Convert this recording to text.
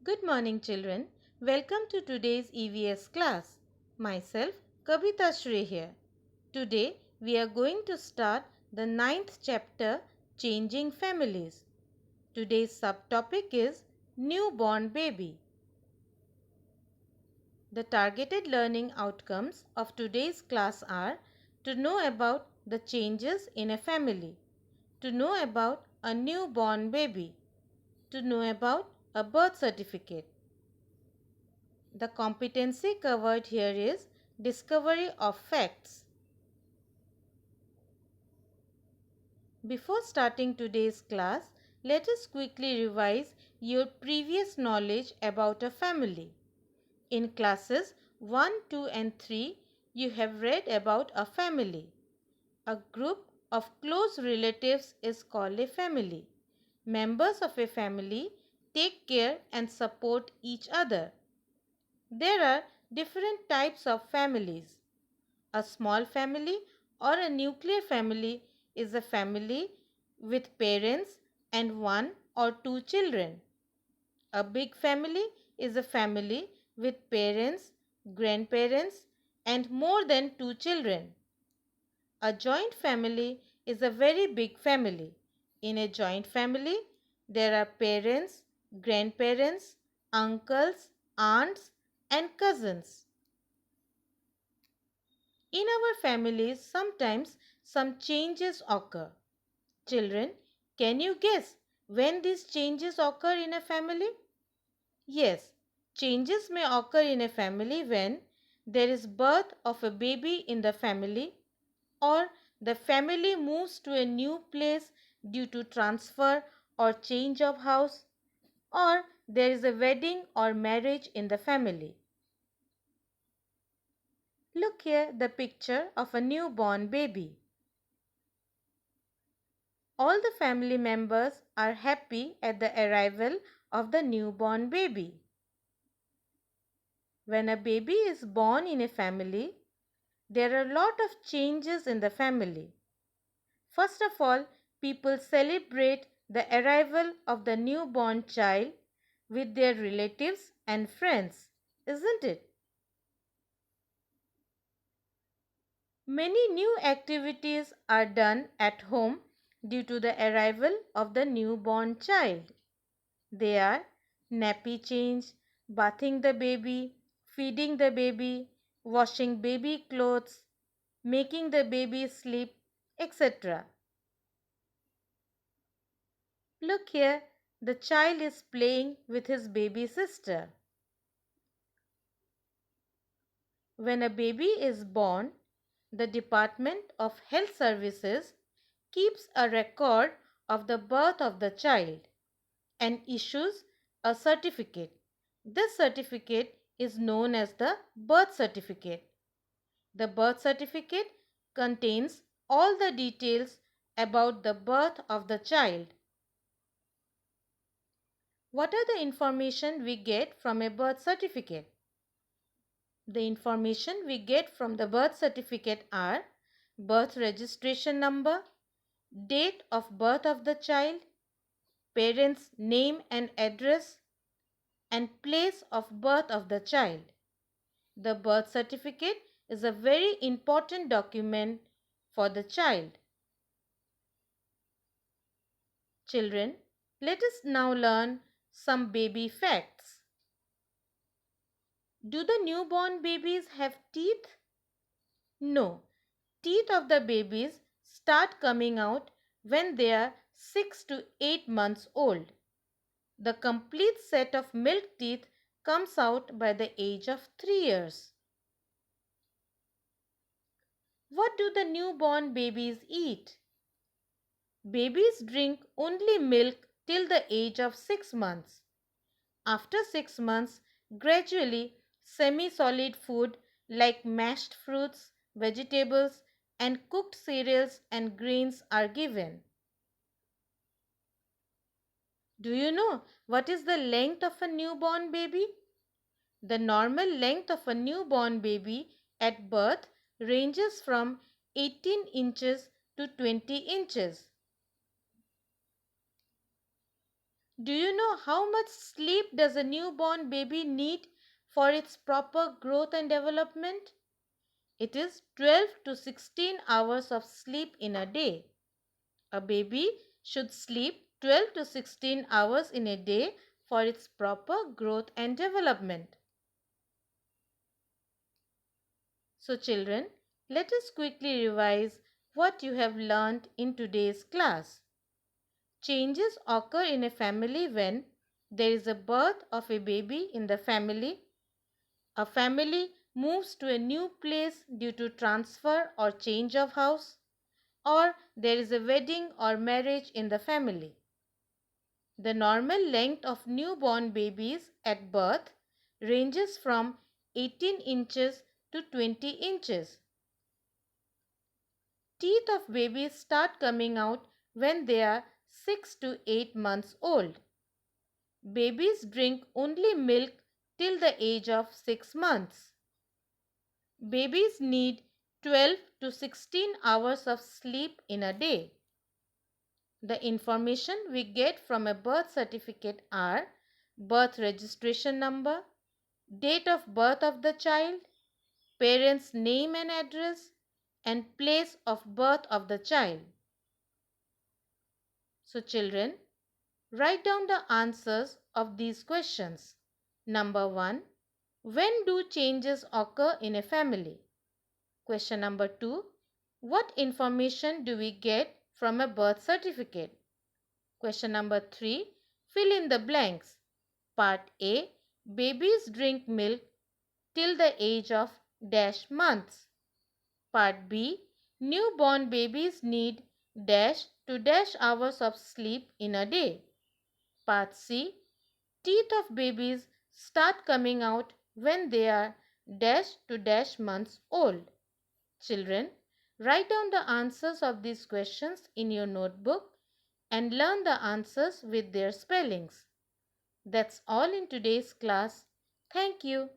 Good morning, children. Welcome to today's EVS class. Myself, Kavita Shri here. Today, we are going to start the ninth chapter, Changing Families. Today's subtopic is Newborn Baby. The targeted learning outcomes of today's class are to know about the changes in a family, to know about a newborn baby, to know about a birth certificate. The competency covered here is discovery of facts. Before starting today's class, let us quickly revise your previous knowledge about a family. In classes 1, 2 and 3, you have read about a family. A group of close relatives is called a family. Members of a family take care and support each other. There are different types of families. A small family or a nuclear family is a family with parents and one or two children. A big family is a family with parents, grandparents, and more than two children. A joint family is a very big family. In a joint family, there are parents, grandparents, uncles, aunts, and cousins. In our families, sometimes some changes occur. Children, can you guess when these changes occur in a family? Yes, changes may occur in a family when there is birth of a baby in the family, or the family moves to a new place due to transfer or change of house, or there is a wedding or marriage in the family. Look here, the picture of a newborn baby. All the family members are happy at the arrival of the newborn baby. When a baby is born in a family, there are a lot of changes in the family. First of all, people celebrate the arrival of the newborn child with their relatives and friends, isn't it? Many new activities are done at home due to the arrival of the newborn child. They are nappy change, bathing the baby, feeding the baby, washing baby clothes, making the baby sleep, etc. Look here, the child is playing with his baby sister. When a baby is born, the Department of Health Services keeps a record of the birth of the child and issues a certificate. This certificate is known as the birth certificate. The birth certificate contains all the details about the birth of the child. What are the information we get from a birth certificate? The information we get from the birth certificate are birth registration number, date of birth of the child, parents' name and address, and place of birth of the child. The birth certificate is a very important document for the child. Children, let us now learn some baby facts. Do the newborn babies have teeth? No. Teeth of the babies start coming out when they are 6 to 8 months old. The complete set of milk teeth comes out by the age of 3 years. What do the newborn babies eat? Babies drink only milk till the age of 6 months. After 6 months, gradually semi-solid food like mashed fruits, vegetables, and cooked cereals and grains are given. Do you know what is the length of a newborn baby? The normal length of a newborn baby at birth ranges from 18 inches to 20 inches. Do you know how much sleep does a newborn baby need for its proper growth and development? It is 12 to 16 hours of sleep in a day. A baby should sleep 12 to 16 hours in a day for its proper growth and development. So children, let us quickly revise what you have learned in today's class. Changes occur in a family when there is a birth of a baby in the family, a family moves to a new place due to transfer or change of house, or there is a wedding or marriage in the family. The normal length of newborn babies at birth ranges from 18 inches to 20 inches. Teeth of babies start coming out when they are 6 to 8 months old. Babies drink only milk till the age of 6 months. Babies need 12 to 16 hours of sleep in a day. The information we get from a birth certificate are birth registration number, date of birth of the child, parents' name and address, and place of birth of the child. So children, write down the answers of these questions. Number 1. When do changes occur in a family? Question number 2. What information do we get from a birth certificate? Question number 3. Fill in the blanks. Part A. Babies drink milk till the age of dash months. Part B. Newborn babies need dash to dash hours of sleep in a day. Part C. Teeth of babies start coming out when they are dash to dash months old. Children, write down the answers of these questions in your notebook and learn the answers with their spellings. That's all in today's class. Thank you.